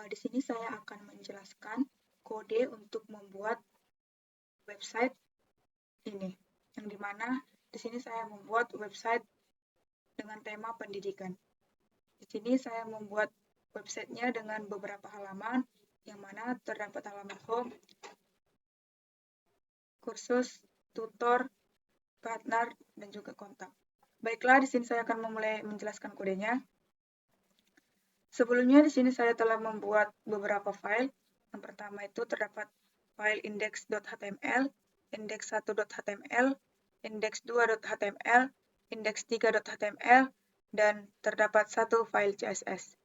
Di sini saya akan menjelaskan kode untuk membuat website ini, yang dimana di sini saya membuat website dengan tema pendidikan. Di sini saya membuat websitenya dengan beberapa halaman, yang mana terdapat halaman home, kursus, tutor, partner, dan juga kontak. Baiklah, di sini saya akan memulai menjelaskan kodenya. Sebelumnya di sini saya telah membuat beberapa file. Yang pertama itu terdapat file index.html, index1.html, index2.html, index3.html, dan terdapat satu file CSS.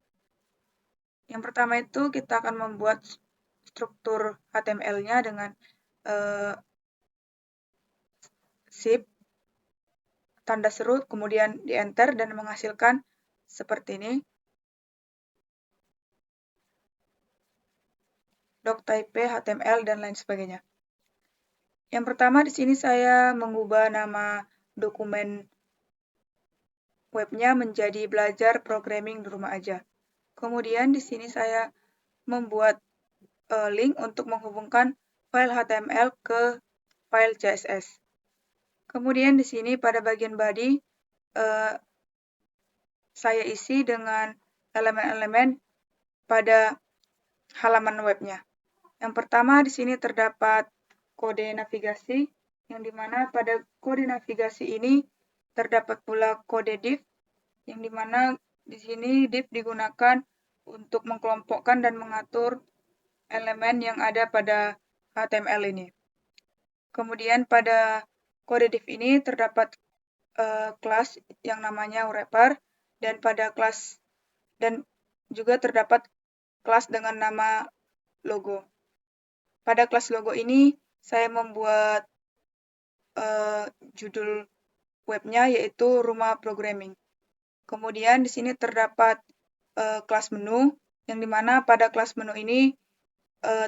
Yang pertama itu kita akan membuat struktur HTML-nya dengan zip, tanda seru, kemudian di enter dan menghasilkan seperti ini. Doctype, HTML, dan lain sebagainya. Yang pertama di sini saya mengubah nama dokumen webnya menjadi belajar programming di rumah aja. Kemudian di sini saya membuat link untuk menghubungkan file HTML ke file CSS. Kemudian di sini pada bagian body saya isi dengan elemen-elemen pada halaman webnya. Yang pertama di sini terdapat kode navigasi, yang dimana pada kode navigasi ini terdapat pula kode div, yang dimana di sini div digunakan untuk mengkelompokkan dan mengatur elemen yang ada pada HTML ini. Kemudian pada kode div ini terdapat kelas yang namanya wrapper, dan pada kelas dan juga terdapat kelas dengan nama logo. Pada kelas logo ini saya membuat judul webnya yaitu Rumah Programming. Kemudian di sini terdapat kelas menu, yang dimana pada kelas menu ini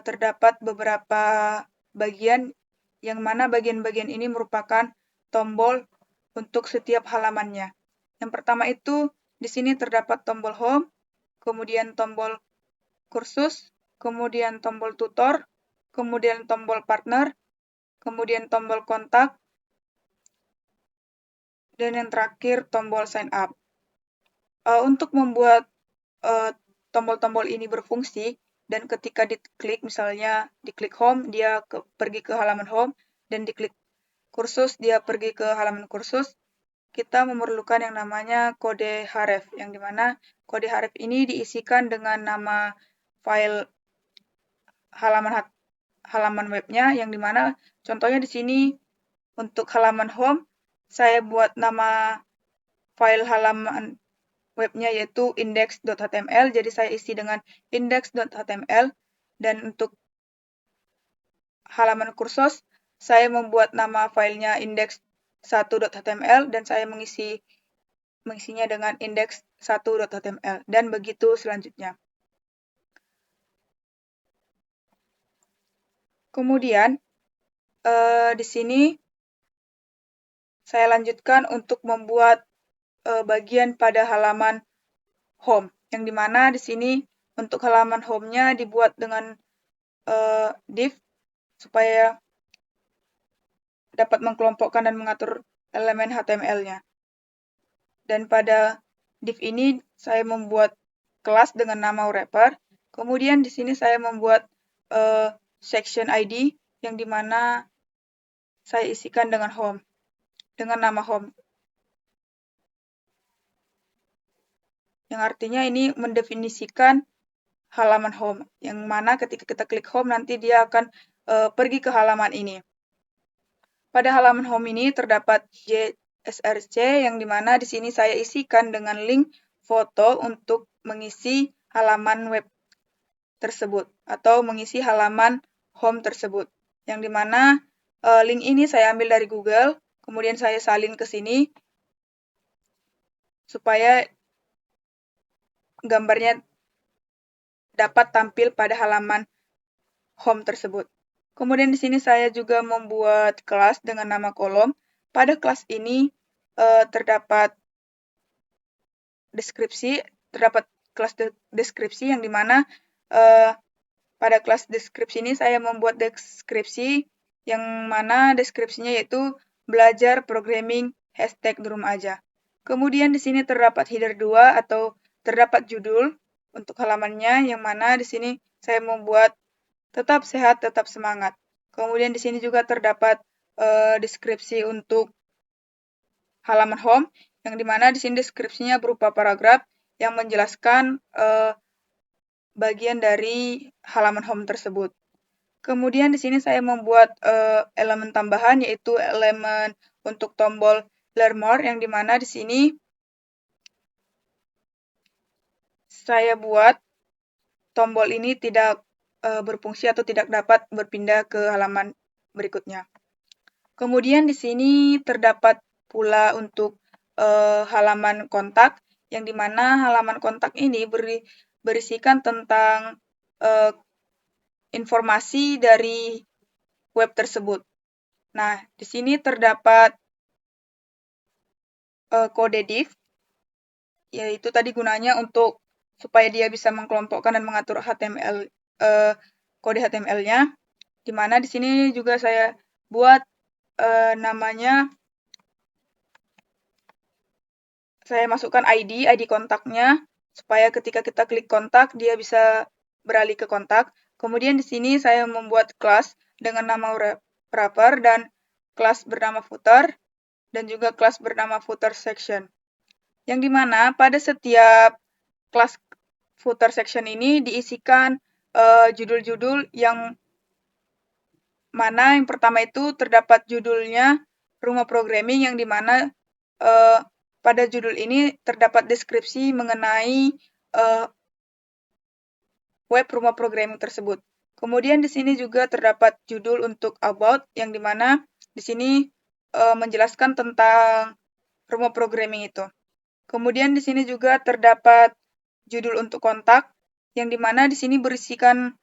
terdapat beberapa bagian, yang mana bagian-bagian ini merupakan tombol untuk setiap halamannya. Yang pertama itu di sini terdapat tombol home, kemudian tombol kursus, kemudian tombol tutor, kemudian tombol partner, kemudian tombol kontak, dan yang terakhir tombol sign up. Untuk membuat tombol-tombol ini berfungsi, dan ketika diklik, misalnya diklik home, dia pergi ke halaman home, dan diklik kursus, dia pergi ke halaman kursus, kita memerlukan yang namanya kode href, yang dimana kode href ini diisikan dengan nama file halaman webnya, yang dimana contohnya di sini untuk halaman home, saya buat nama file halaman webnya yaitu index.html, jadi saya isi dengan index.html, dan untuk halaman kursus, saya membuat nama filenya index1.html, dan saya mengisinya dengan index1.html, dan begitu selanjutnya. Kemudian, di sini saya lanjutkan untuk membuat bagian pada halaman home, yang dimana di sini untuk halaman home-nya dibuat dengan div supaya dapat mengkelompokkan dan mengatur elemen HTML-nya. Dan pada div ini saya membuat kelas dengan nama wrapper. Kemudian di sini saya membuat section ID, yang dimana saya isikan dengan home, dengan nama home. Yang artinya ini mendefinisikan halaman home, yang mana ketika kita klik home nanti dia akan pergi ke halaman ini. Pada halaman home ini terdapat src yang dimana di sini saya isikan dengan link foto untuk mengisi halaman web tersebut atau mengisi halaman home tersebut. Yang dimana link ini saya ambil dari Google, kemudian saya salin ke sini supaya gambarnya dapat tampil pada halaman home tersebut. Kemudian di sini saya juga membuat kelas dengan nama kolom. Pada kelas ini terdapat kelas deskripsi yang dimana pada kelas deskripsi ini saya membuat deskripsi yang mana deskripsinya yaitu belajar programming hashtag di rumah aja. Kemudian di sini terdapat header 2 atau terdapat judul untuk halamannya yang mana di sini saya membuat tetap sehat, tetap semangat. Kemudian di sini juga terdapat deskripsi untuk halaman home yang dimana di sini deskripsinya berupa paragraf yang menjelaskan bagian dari halaman home tersebut. Kemudian di sini saya membuat elemen tambahan yaitu elemen untuk tombol Learn More yang dimana di sini saya buat tombol ini tidak berfungsi atau tidak dapat berpindah ke halaman berikutnya. Kemudian di sini terdapat pula untuk halaman kontak yang dimana halaman kontak ini berisikan tentang informasi dari web tersebut. Nah, di sini terdapat kode div, yaitu tadi gunanya untuk supaya dia bisa mengkelompokkan dan mengatur HTML kode HTML-nya, di mana di sini juga saya buat namanya, saya masukkan ID kontaknya supaya ketika kita klik kontak dia bisa beralih ke kontak. Kemudian di sini saya membuat kelas dengan nama wrapper dan kelas bernama footer dan juga kelas bernama footer section. Yang dimana pada setiap kelas footer section ini diisikan judul-judul yang mana yang pertama itu terdapat judulnya rumah programming yang dimana pada judul ini terdapat deskripsi mengenai web rumah programming tersebut. Kemudian di sini juga terdapat judul untuk about yang dimana di sini menjelaskan tentang rumah programming itu. Kemudian di sini juga terdapat judul untuk kontak yang dimana di sini berisikan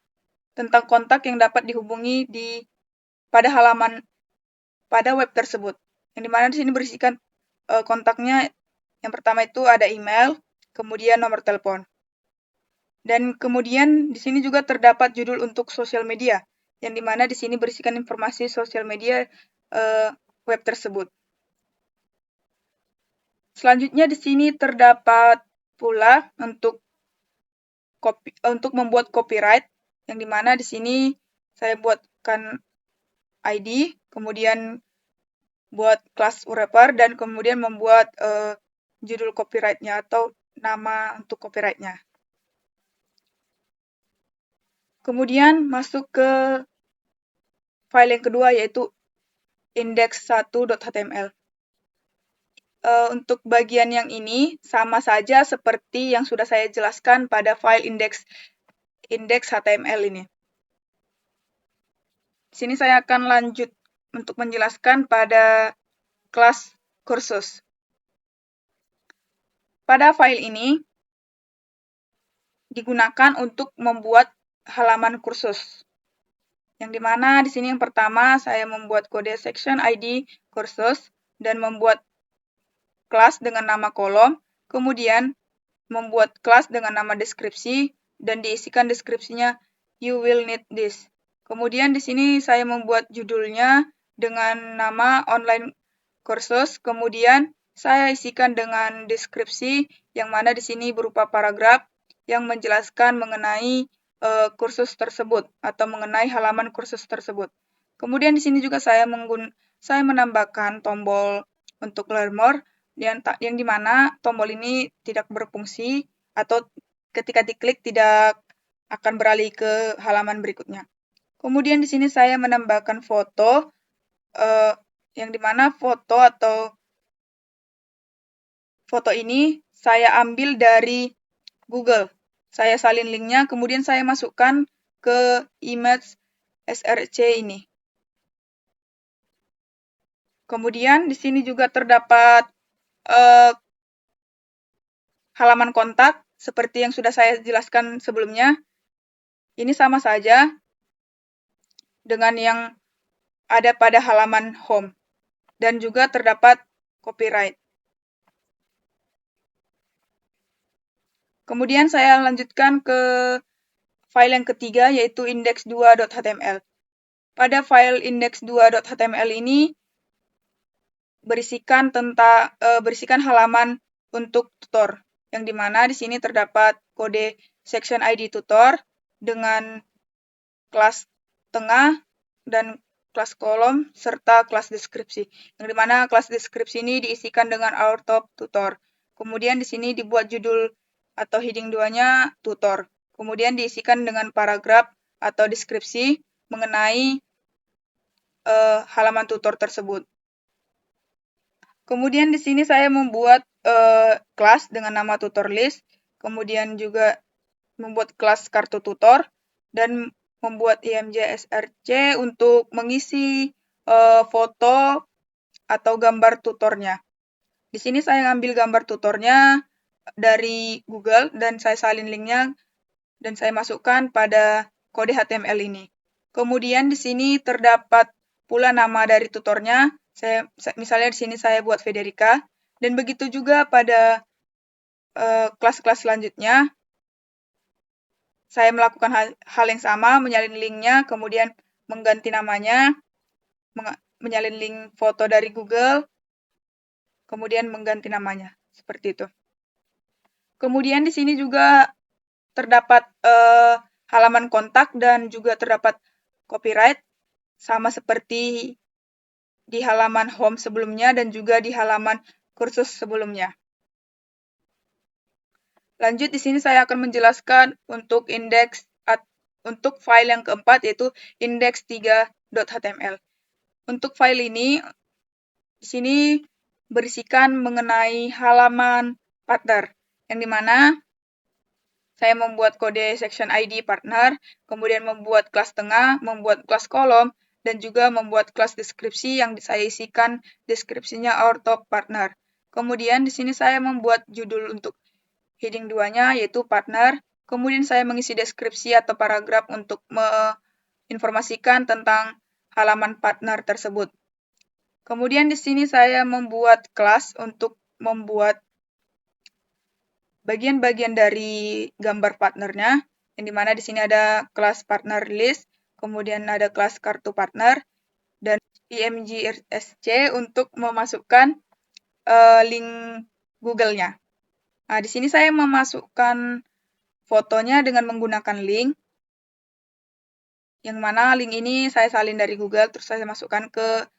tentang kontak yang dapat dihubungi pada web tersebut. Yang dimana di sini berisikan kontaknya yang pertama itu ada email, kemudian nomor telepon. Dan kemudian di sini juga terdapat judul untuk sosial media, yang dimana di sini berisikan informasi sosial media web tersebut. Selanjutnya di sini terdapat pula untuk membuat copyright, yang dimana di sini saya buatkan ID, kemudian buat kelas wrapper, dan kemudian membuat judul copyright-nya atau nama untuk copyright-nya. Kemudian masuk ke file yang kedua yaitu index1.html. Untuk bagian yang ini sama saja seperti yang sudah saya jelaskan pada file index.html ini. Di sini saya akan lanjut untuk menjelaskan pada kelas kursus. Pada file ini digunakan untuk membuat halaman kursus. Yang dimana di sini yang pertama saya membuat kode section ID kursus dan membuat kelas dengan nama kolom, kemudian membuat kelas dengan nama deskripsi dan diisikan deskripsinya you will need this. Kemudian di sini saya membuat judulnya dengan nama online kursus, kemudian saya isikan dengan deskripsi yang mana di sini berupa paragraf yang menjelaskan mengenai kursus tersebut atau mengenai halaman kursus tersebut. Kemudian di sini juga saya menambahkan tombol untuk Learn More yang dimana tombol ini tidak berfungsi atau ketika diklik tidak akan beralih ke halaman berikutnya. Kemudian di sini saya menambahkan foto yang dimana foto atau foto ini saya ambil dari Google. Saya salin linknya, kemudian saya masukkan ke image src ini. Kemudian di sini juga terdapat halaman kontak seperti yang sudah saya jelaskan sebelumnya. Ini sama saja dengan yang ada pada halaman home dan juga terdapat copyright. Kemudian saya lanjutkan ke file yang ketiga yaitu index2.html. Pada file index2.html ini berisikan halaman untuk tutor, yang dimana di sini terdapat kode section ID tutor dengan kelas tengah dan kelas kolom serta kelas deskripsi, yang dimana kelas deskripsi ini diisikan dengan our top tutor. Kemudian di sini dibuat judul atau heading 2-nya tutor. Kemudian diisikan dengan paragraf atau deskripsi mengenai halaman tutor tersebut. Kemudian di sini saya membuat kelas dengan nama tutor list, kemudian juga membuat kelas kartu tutor, dan membuat img src untuk mengisi foto atau gambar tutornya. Di sini saya ngambil gambar tutornya dari Google dan saya salin linknya dan saya masukkan pada kode HTML ini. Kemudian di sini terdapat pula nama dari tutornya. Misalnya di sini saya buat Federica, dan begitu juga pada kelas-kelas selanjutnya. Saya melakukan hal yang sama, menyalin linknya, kemudian mengganti namanya, menyalin link foto dari Google, kemudian mengganti namanya, seperti itu. Kemudian di sini juga terdapat halaman kontak dan juga terdapat copyright, sama seperti di halaman home sebelumnya dan juga di halaman kursus sebelumnya. Lanjut, di sini saya akan menjelaskan untuk untuk file yang keempat yaitu index3.html. Untuk file ini di sini berisikan mengenai halaman partner, yang dimana saya membuat kode section ID partner, kemudian membuat kelas tengah, membuat kelas kolom, dan juga membuat kelas deskripsi yang saya isikan deskripsinya our top partner. Kemudian di sini saya membuat judul untuk heading 2-nya yaitu partner. Kemudian saya mengisi deskripsi atau paragraf untuk menginformasikan tentang halaman partner tersebut. Kemudian di sini saya membuat kelas untuk membuat bagian-bagian dari gambar partnernya, yang dimana di sini ada kelas partner list, kemudian ada kelas kartu partner, dan img sc untuk memasukkan link Google-nya. Nah, di sini saya memasukkan fotonya dengan menggunakan link, yang mana link ini saya salin dari Google, terus saya masukkan ke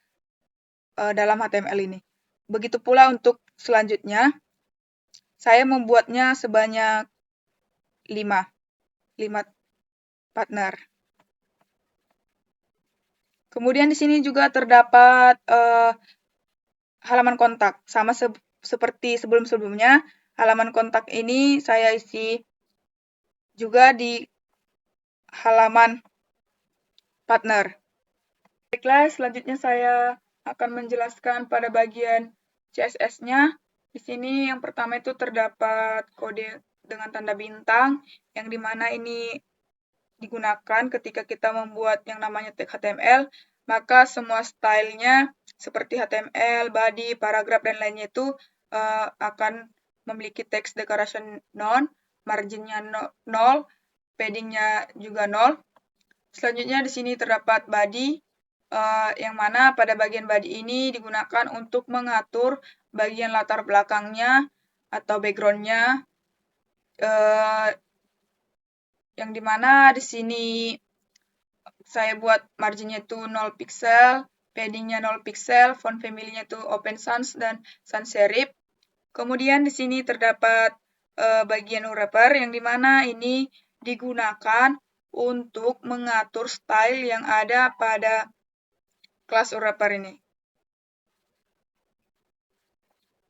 dalam HTML ini. Begitu pula untuk selanjutnya, saya membuatnya sebanyak 5 partner. Kemudian di sini juga terdapat halaman kontak, sama seperti sebelum-sebelumnya. Halaman kontak ini saya isi juga di halaman partner. Baiklah, selanjutnya saya akan menjelaskan pada bagian CSS-nya. Di sini yang pertama itu terdapat kode dengan tanda bintang, yang dimana ini digunakan ketika kita membuat yang namanya tag HTML, maka semua stylenya seperti HTML, body, paragraf, dan lainnya itu akan memiliki text decoration none, marginnya 0, paddingnya juga 0. Selanjutnya di sini terdapat body, yang mana pada bagian body ini digunakan untuk mengatur bagian latar belakangnya atau background-nya, yang dimana di sini saya buat marginnya itu 0 pixel, paddingnya 0 pixel, font family-nya itu Open Sans dan sans serif. Kemudian di sini terdapat bagian wrapper, yang dimana ini digunakan untuk mengatur style yang ada pada kelas wrapper ini.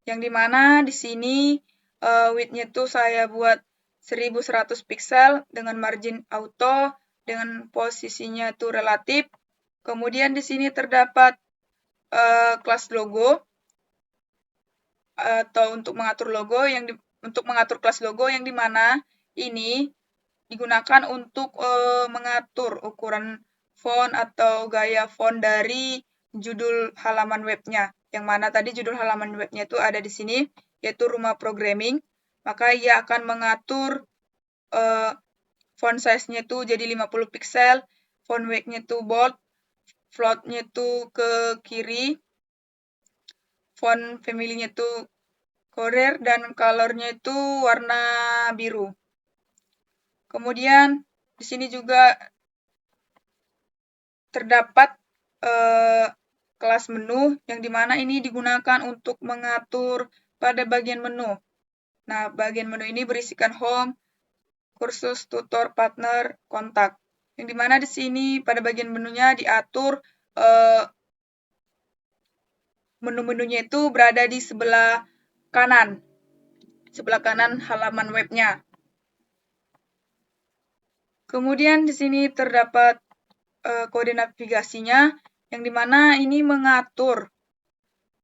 Yang dimana di sini width-nya tuh saya buat 1100 piksel dengan margin auto, dengan posisinya tuh relatif. Kemudian di sini terdapat kelas logo atau untuk mengatur logo untuk mengatur kelas logo yang dimana ini digunakan untuk mengatur ukuran font atau gaya font dari judul halaman webnya. Yang mana tadi judul halaman webnya itu ada di sini, yaitu Rumah Programming. Maka ia akan mengatur font size-nya itu jadi 50 piksel, font weight-nya itu bold, float-nya itu ke kiri, font family-nya itu Courier, dan color-nya itu warna biru. Kemudian di sini juga terdapat kelas menu yang dimana ini digunakan untuk mengatur pada bagian menu. Nah, bagian menu ini berisikan home, kursus, tutor, partner, kontak. Yang dimana di sini pada bagian menunya diatur menu-menunya itu berada di sebelah kanan halaman webnya. Kemudian di sini terdapat kode navigasinya, yang dimana ini mengatur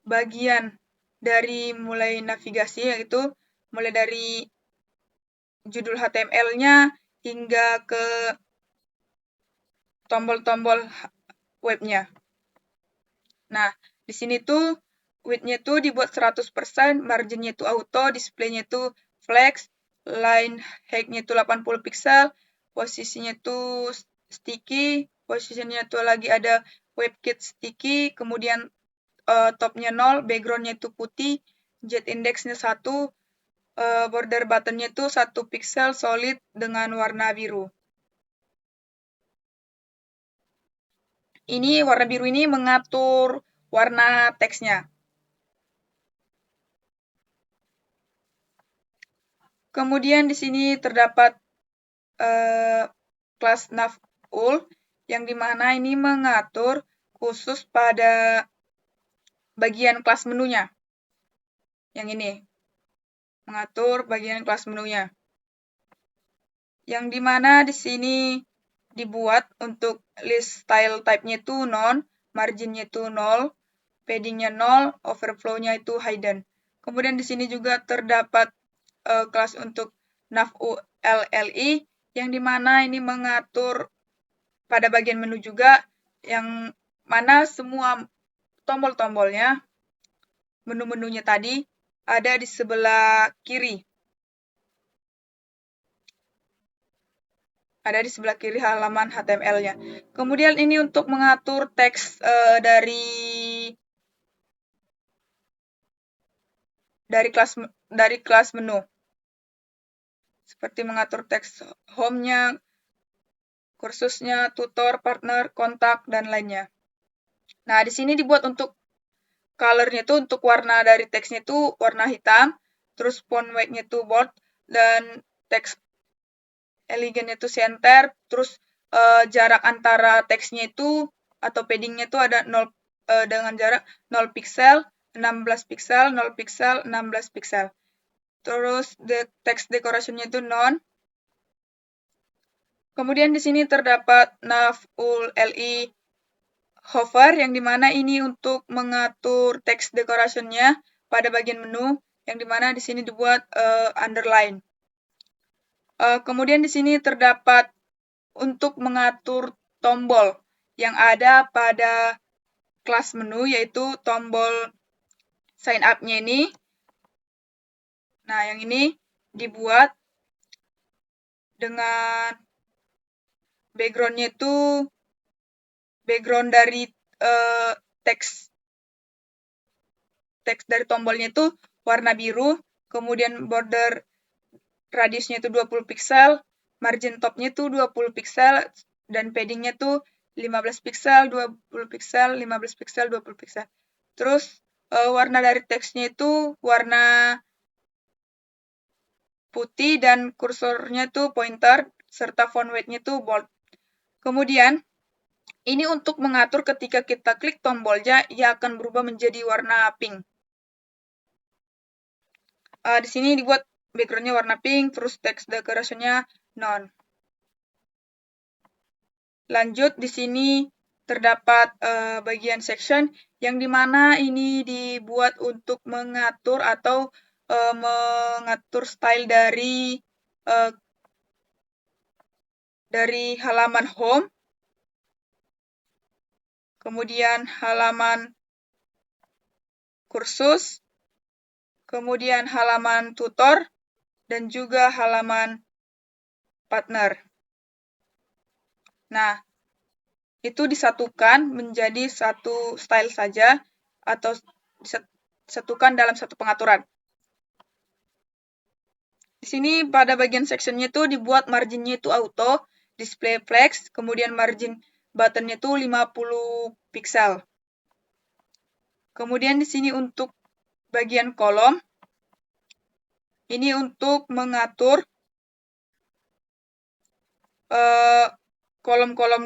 bagian dari mulai navigasi, yaitu mulai dari judul HTML-nya hingga ke tombol-tombol webnya. Nah, di sini tuh width-nya tuh dibuat 100%, margin-nya itu auto, display-nya itu flex, line height-nya itu 80 piksel, posisinya itu sticky, posisinya itu lagi ada WebKit sticky, kemudian top-nya 0, background-nya itu putih, jet index-nya 1, border button-nya itu 1 piksel solid dengan warna biru. Ini warna biru ini mengatur warna teksnya. Kemudian di sini terdapat kelas navul yang dimana ini mengatur khusus pada bagian kelas menunya. Yang ini mengatur bagian kelas menunya. Yang dimana di sini dibuat untuk list style type-nya itu none, margin-nya itu 0, padding-nya 0, overflow-nya itu hidden. Kemudian di sini juga terdapat kelas untuk navulli yang dimana ini mengatur pada bagian menu juga, yang mana semua tombol-tombolnya, menu-menunya tadi ada di sebelah kiri. Ada di sebelah kiri halaman HTML-nya. Kemudian ini untuk mengatur teks dari kelas menu. Seperti mengatur teks home-nya, kursusnya, tutor, partner, kontak, dan lainnya. Nah, di sini dibuat untuk color-nya itu untuk warna dari teksnya itu warna hitam, terus font weight-nya itu bold, dan teks elegant itu center, terus jarak antara teksnya itu atau padding-nya itu ada 0 dengan jarak 0 piksel, 16 piksel, 0 piksel, 16 piksel. Terus text decoration-nya itu none. Kemudian di sini terdapat navulli hover yang dimana ini untuk mengatur text decoration-nya pada bagian menu, yang dimana di sini dibuat underline. Kemudian di sini terdapat untuk mengatur tombol yang ada pada kelas menu, yaitu tombol sign up-nya ini. Nah, yang ini dibuat dengan background-nya itu background dari teks dari tombolnya itu warna biru, kemudian border radiusnya itu 20 piksel, margin top-nya itu 20 piksel, dan padding-nya itu 15 piksel, 20 piksel, 15 piksel, 20 piksel. Terus warna dari teksnya itu warna putih dan kursornya itu pointer, serta font weight-nya itu bold. Kemudian, ini untuk mengatur ketika kita klik tombolnya, ia akan berubah menjadi warna pink. Di sini dibuat backgroundnya warna pink, terus teks decoration-nya none. Lanjut, di sini terdapat bagian section yang dimana ini dibuat untuk mengatur atau mengatur style dari halaman home, kemudian halaman kursus, kemudian halaman tutor, dan juga halaman partner. Nah, itu disatukan menjadi satu style saja atau disatukan dalam satu pengaturan. Di sini pada bagian sectionnya itu dibuat marginnya itu auto, display flex, kemudian margin buttonnya itu 50 pixel. Kemudian di sini untuk bagian kolom, ini untuk mengatur kolom-kolom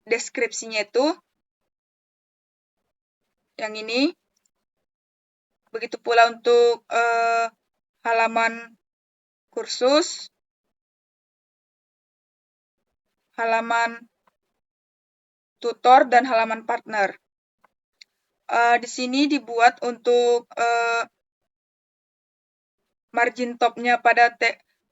deskripsinya itu yang ini. Begitu pula untuk halaman kursus, halaman tutor, dan halaman partner. Di sini dibuat untuk margin topnya pada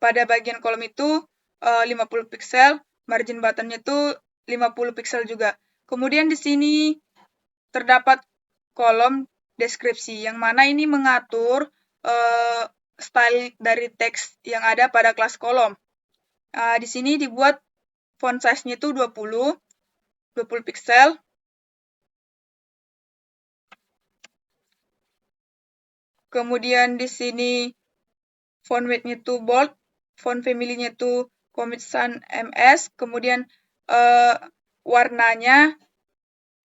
bagian kolom itu 50 pixel, margin buttonnya itu 50 pixel juga. Kemudian di sini terdapat kolom deskripsi, yang mana ini mengatur style dari teks yang ada pada kelas kolom. Di sini dibuat font size-nya itu 20 pixel. Kemudian di sini font weight-nya itu bold, font family-nya itu Comic Sans MS, kemudian warnanya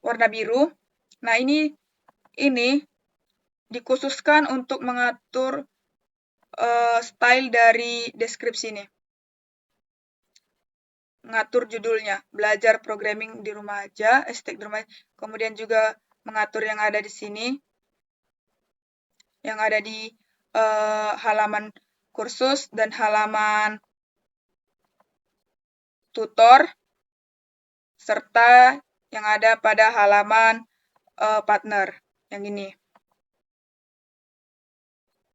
warna biru. Nah, ini dikhususkan untuk mengatur style dari deskripsi ini. Mengatur judulnya, belajar programming di rumah aja, estetik di rumah, kemudian juga mengatur yang ada di sini, yang ada di halaman kursus dan halaman tutor, serta yang ada pada halaman partner, yang ini.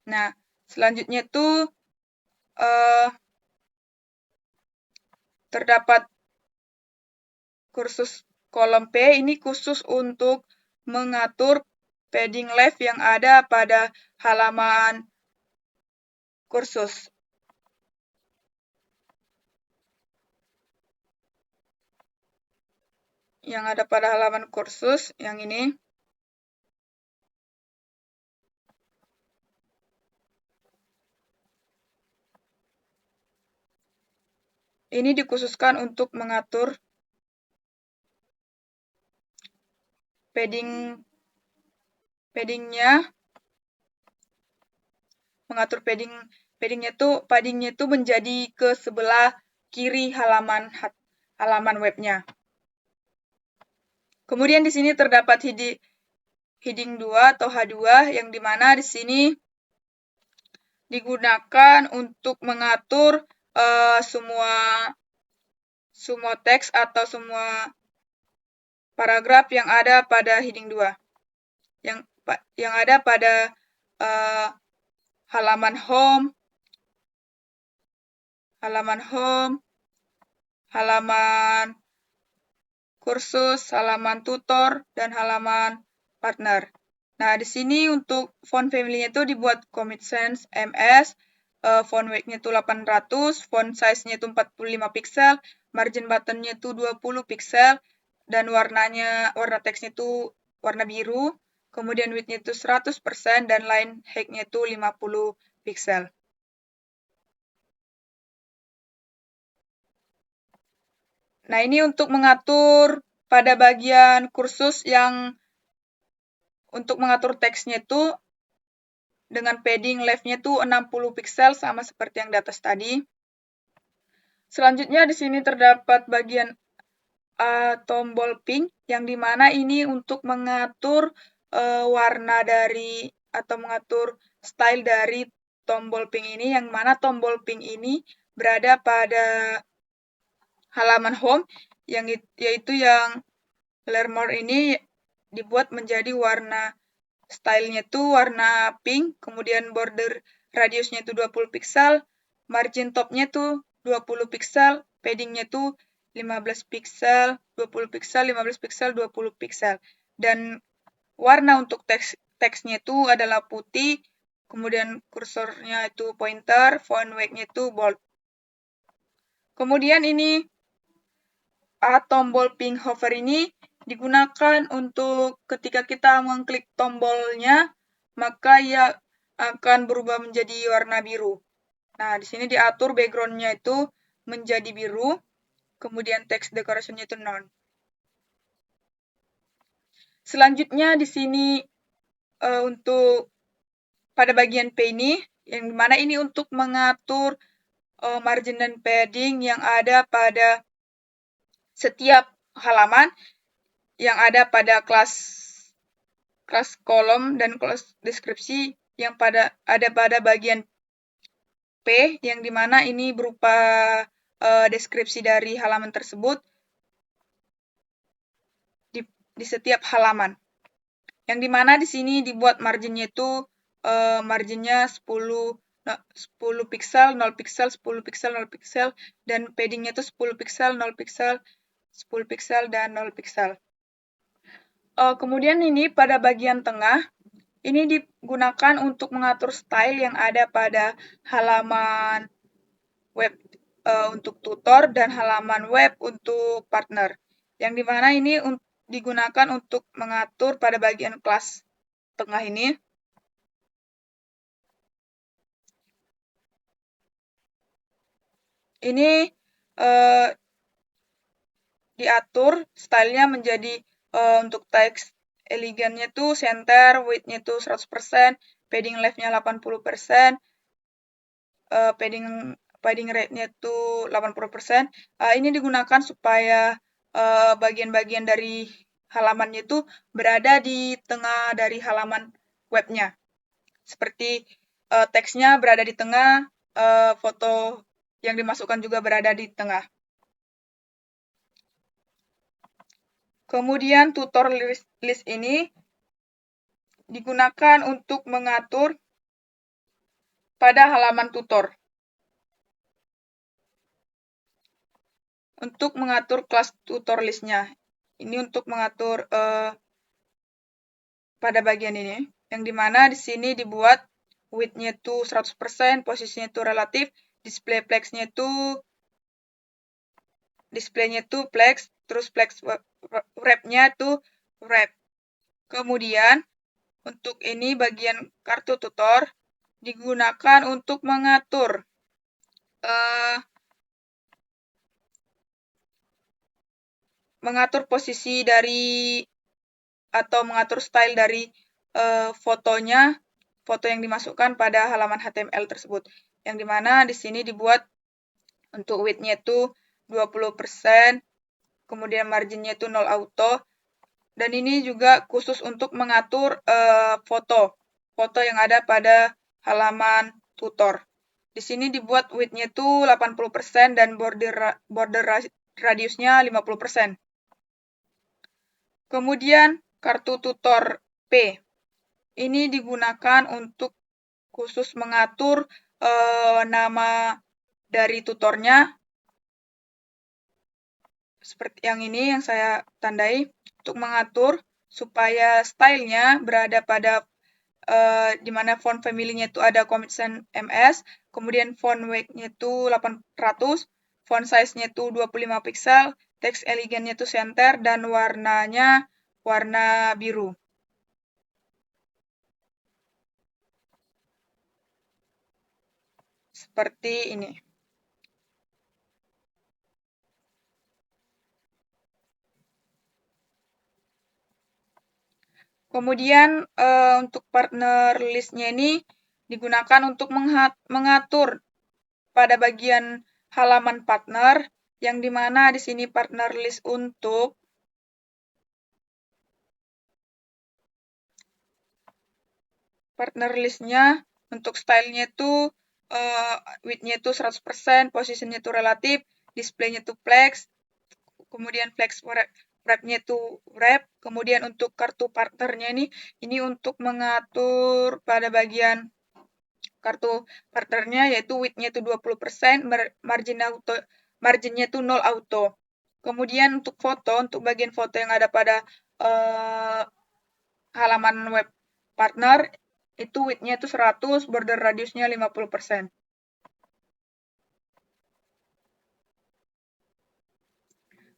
Nah, selanjutnya itu terdapat kursus kolom P, ini khusus untuk mengatur padding left yang ada pada halaman kursus. Yang ada pada halaman kursus, yang ini. Ini dikhususkan untuk mengatur paddingnya, mengatur paddingnya itu menjadi ke sebelah kiri halaman webnya. Kemudian di sini terdapat heading 2 atau H2 yang dimana di sini digunakan untuk mengatur semua teks atau semua paragraf yang ada pada heading 2. Yang ada pada halaman home, halaman kursus, halaman tutor, dan halaman partner. Nah, di sini untuk font family-nya itu dibuat Comic Sans MS, font weight-nya itu 800, font size-nya itu 45 pixel, margin button-nya itu 20 pixel, dan warna teksnya itu warna biru, kemudian width-nya itu 100%, dan line height-nya itu 50 pixel. Nah, ini untuk mengatur pada bagian kursus yang untuk mengatur teksnya itu dengan padding left-nya itu 60 pixel sama seperti yang di atas tadi. Selanjutnya di sini terdapat bagian tombol pink yang dimana ini untuk mengatur warna dari atau mengatur style dari tombol pink ini, yang mana tombol pink ini berada pada halaman home, yaitu yang Layer More ini dibuat menjadi warna stylenya itu warna pink, kemudian border radiusnya itu 20 piksel, margin topnya itu 20 piksel, paddingnya itu 15 piksel, 20 piksel, 15 piksel, 20 piksel. Dan warna untuk teksnya itu adalah putih, kemudian kursornya itu pointer, font weight-nya itu bold. Kemudian ini tombol pink hover ini digunakan untuk ketika kita mengklik tombolnya, maka ia akan berubah menjadi warna biru. Nah, di sini diatur background-nya itu menjadi biru, kemudian text decoration-nya itu none. Selanjutnya di sini untuk pada bagian P ini, yang dimana ini untuk mengatur margin dan padding yang ada pada setiap halaman yang ada pada kelas kolom dan kelas deskripsi yang ada pada bagian P, yang dimana ini berupa deskripsi dari halaman tersebut di setiap halaman. Yang dimana di sini dibuat marginnya itu marginnya 10 piksel, 0 piksel, 10 piksel, 0 piksel, dan paddingnya itu 10 piksel, 0 piksel, 10 piksel, dan 0 piksel. Kemudian ini pada bagian tengah, ini digunakan untuk mengatur style yang ada pada halaman web untuk tutor dan halaman web untuk partner. Yang dimana ini digunakan untuk mengatur pada bagian kelas tengah ini. Ini diatur stylenya menjadi untuk teks elegannya itu center, width-nya itu 100%, padding left-nya 80%, padding right-nya itu 80%. Ini digunakan supaya bagian-bagian dari halamannya itu berada di tengah dari halaman webnya. Seperti teksnya berada di tengah, foto yang dimasukkan juga berada di tengah. Kemudian tutor list ini digunakan untuk mengatur pada halaman tutor. Untuk mengatur kelas tutor listnya. Ini untuk mengatur pada bagian ini. Yang dimana di sini dibuat width-nya itu 100%, posisinya itu relatif, display flex-nya itu displaynya itu flex, terus flex wrap-nya itu wrap. Kemudian untuk ini bagian kartu tutor digunakan untuk mengatur posisi dari atau mengatur style dari fotonya, foto yang dimasukkan pada halaman HTML tersebut. Yang dimana di sini dibuat untuk width-nya itu 20%, kemudian margin-nya itu 0 auto, dan ini juga khusus untuk mengatur foto yang ada pada halaman tutor. Di sini dibuat width-nya itu 80% dan border radiusnya 50%. Kemudian kartu tutor P. Ini digunakan untuk khusus mengatur nama dari tutornya. Seperti yang ini yang saya tandai, untuk mengatur supaya stylenya berada pada di mana font family-nya itu ada Comic-Sans MS, kemudian font weight-nya itu 800, font size-nya itu 25 piksel, text elegant-nya itu center, dan warnanya warna biru. Seperti ini. Kemudian untuk partner list-nya ini digunakan untuk mengatur pada bagian halaman partner, yang dimana di sini partner list untuk partner list-nya Untuk stylenya itu width-nya itu 100%, positionnya itu relatif, display-nya itu flex, kemudian flex wrap-nya itu wrap, kemudian untuk kartu partnernya ini untuk mengatur pada bagian kartu partnernya, yaitu width-nya itu 20%, marginnya itu 0 auto. Kemudian untuk foto, untuk bagian foto yang ada pada halaman web partner, itu width-nya itu 100, border radiusnya 50%.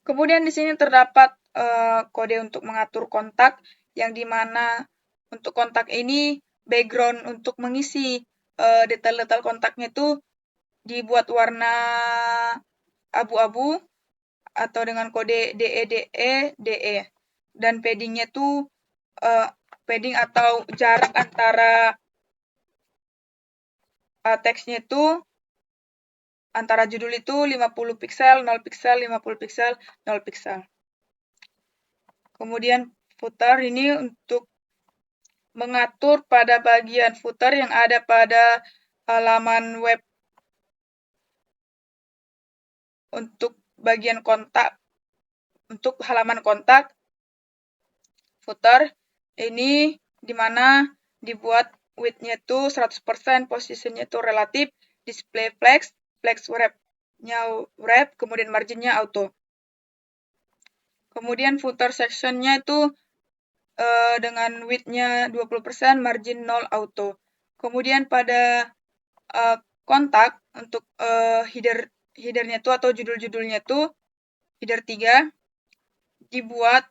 Kemudian di sini terdapat kode untuk mengatur kontak, yang dimana untuk kontak ini background untuk mengisi detail-detail kontaknya itu dibuat warna abu-abu atau dengan kode DE. Dan paddingnya itu padding atau jarak antara teksnya itu antara judul itu 50 pixel, 0 pixel, 50 pixel, 0 pixel. Kemudian footer ini untuk mengatur pada bagian footer yang ada pada halaman web. Untuk bagian kontak, untuk halaman kontak, footer ini dimana dibuat width-nya itu 100%, positionnya itu relatif, display flex, flex wrap-nya wrap, kemudian marginnya auto. Kemudian footer section-nya itu dengan width-nya 20%, margin 0 auto. Kemudian pada kontak, untuk header-nya itu atau judul-judulnya itu, header 3, dibuat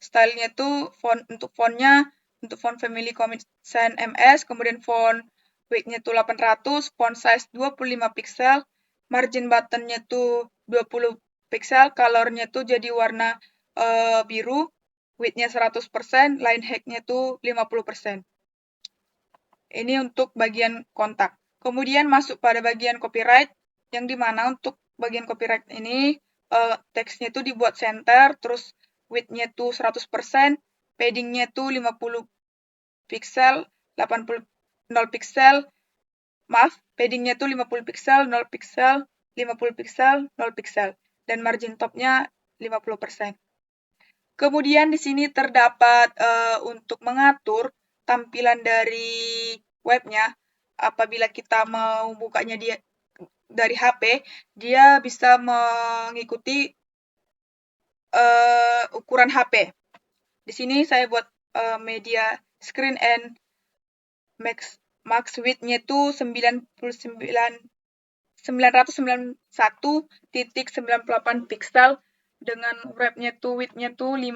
stylenya itu untuk fontnya, untuk font family Comic Sans MS, kemudian font weight-nya itu 800, font size 25 pixel, margin button-nya itu 20 pixel, color-nya itu jadi warna biru, width-nya 100%, line height-nya itu 50%. Ini untuk bagian kontak. Kemudian masuk pada bagian copyright, yang dimana untuk bagian copyright ini teksnya itu dibuat center, terus width-nya itu 100%, padding-nya itu 50 pixel, 80 0 pixel, maaf, padding-nya itu 50 pixel, 0 pixel, 50 pixel, 0 pixel, dan margin top-nya 50%. Kemudian di sini terdapat untuk mengatur tampilan dari webnya. Apabila kita mau bukanya dari HP, dia bisa mengikuti ukuran HP. Di sini saya buat media screen and max width-nya itu 991.98 pixel, dengan wrap-nya itu width-nya itu 50,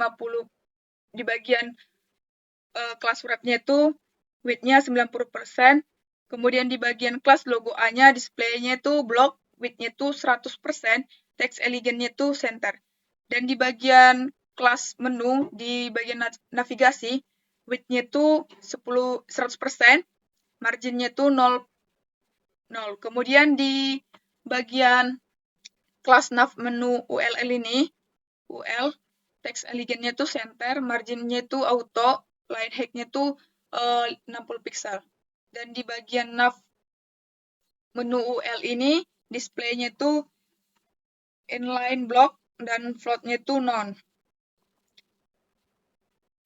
di bagian kelas wrap-nya itu width-nya 90%, kemudian di bagian kelas logo A-nya display-nya itu block, width-nya itu 100%, text elegant-nya itu center. Dan di bagian kelas menu, di bagian navigasi, width-nya itu 100%, margin-nya itu 0. Kemudian di bagian kelas nav menu ULL ini, UL, text elegant-nya itu center, margin-nya itu auto, line height-nya itu 60 pixel. Dan di bagian nav menu UL ini, display-nya itu inline block dan float-nya itu none.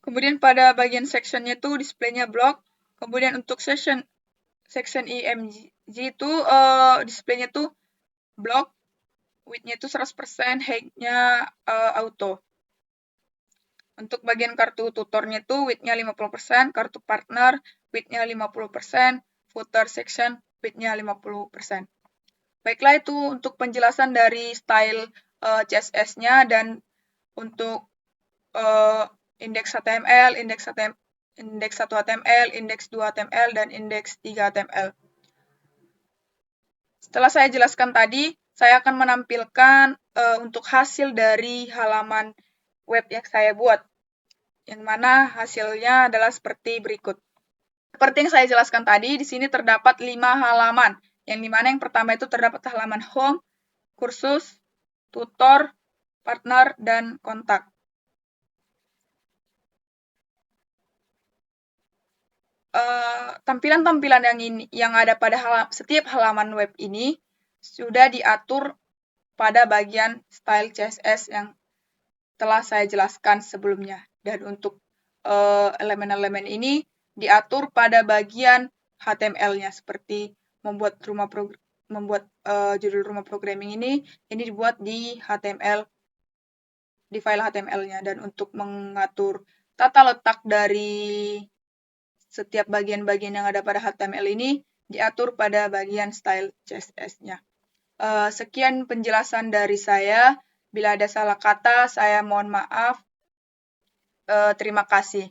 Kemudian pada bagian section-nya itu display-nya block. Kemudian untuk section IMG itu display-nya itu block, width-nya itu 100%, height-nya auto. Untuk bagian kartu tutornya itu width-nya 50%, kartu partner width-nya 50%, footer section width-nya 50%. Baiklah, itu untuk penjelasan dari style CSS-nya dan untuk indeks HTML, indeks 1 HTML, indeks 2 HTML, dan indeks 3 HTML. Setelah saya jelaskan tadi, saya akan menampilkan untuk hasil dari halaman web yang saya buat, yang mana hasilnya adalah seperti berikut. Seperti yang saya jelaskan tadi, di sini terdapat 5 halaman, yang dimana yang pertama itu terdapat halaman home, kursus, tutor, partner, dan kontak. tampilan-tampilan yang ada pada setiap halaman web ini sudah diatur pada bagian style CSS yang telah saya jelaskan sebelumnya. Dan untuk elemen-elemen ini diatur pada bagian HTML-nya, seperti membuat judul rumah programming ini dibuat di HTML, di file HTML-nya. Dan untuk mengatur tata letak dari setiap bagian-bagian yang ada pada HTML ini diatur pada bagian style CSS-nya. Sekian penjelasan dari saya. Bila ada salah kata, saya mohon maaf. Terima kasih.